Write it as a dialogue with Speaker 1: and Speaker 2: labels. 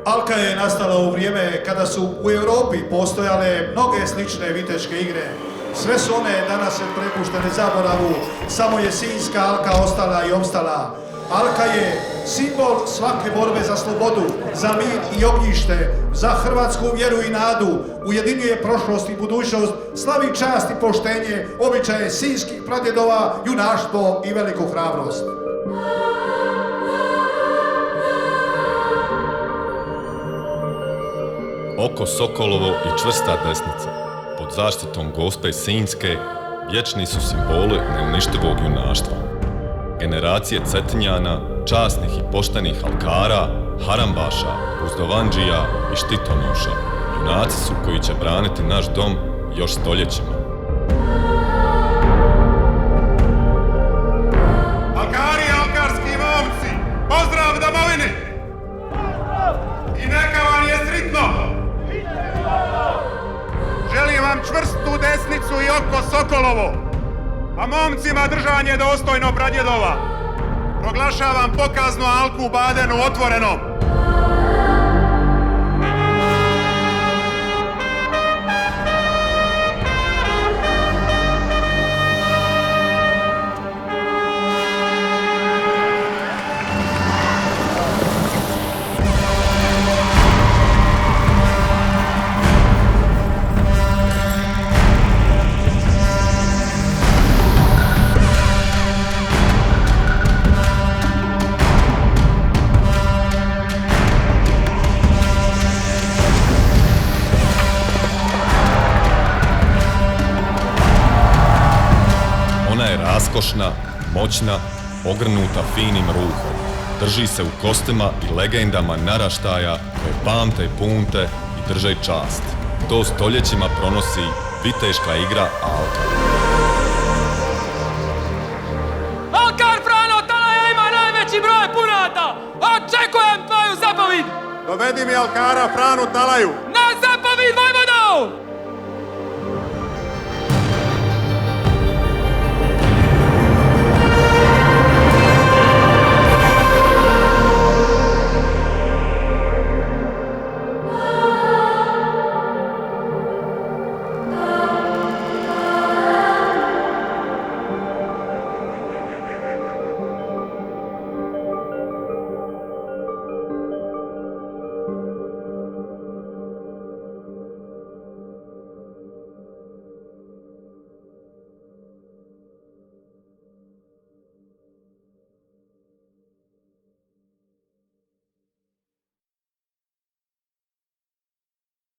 Speaker 1: Alka je nastala u vrijeme kada su u Europi postojale mnoge slične viteške igre. Sve su one danas prepuštene zaboravu, samo je Sinjska alka ostala i opstala. Alka je simbol svake borbe za slobodu, za mir i ognjište, za hrvatsku vjeru i nadu, ujedinjuje prošlost i budućnost, slavi čast i poštenje, običaje sinjskih pradjedova, junaštvo i veliku hrabrost.
Speaker 2: Oko Sokolovo i čvrsta desnica, pod zaštitom Gospe Sinjske, vječni su simboli neuništivog junaštva. Generacije Cetinjana, časnih i poštenih alkara, harambaša, buzdovanđija i štitonoša, junaci su koji će braniti naš dom još stoljećima.
Speaker 3: Alkari i alkarski momci, pozdrav domovini! I neka vam je sritno! Želim vam čvrstu desnicu i oko Sokolovo, a momcima držanje dostojno pradjedova. Proglašavam pokaznu alku u Badenu otvorenom.
Speaker 2: Raskošna, moćna, ogrnuta finim ruhom. Drži se u kostima i legendama naraštaja koje pamte punte i drže čast. To stoljećima pronosi viteška igra Alka.
Speaker 4: Alkar Frano Talaja ima najveći broj punata! Očekujem tvoju zapovid!
Speaker 3: Dovedi mi alkara Franu Talaju!
Speaker 4: Na zapovid, vojvodo!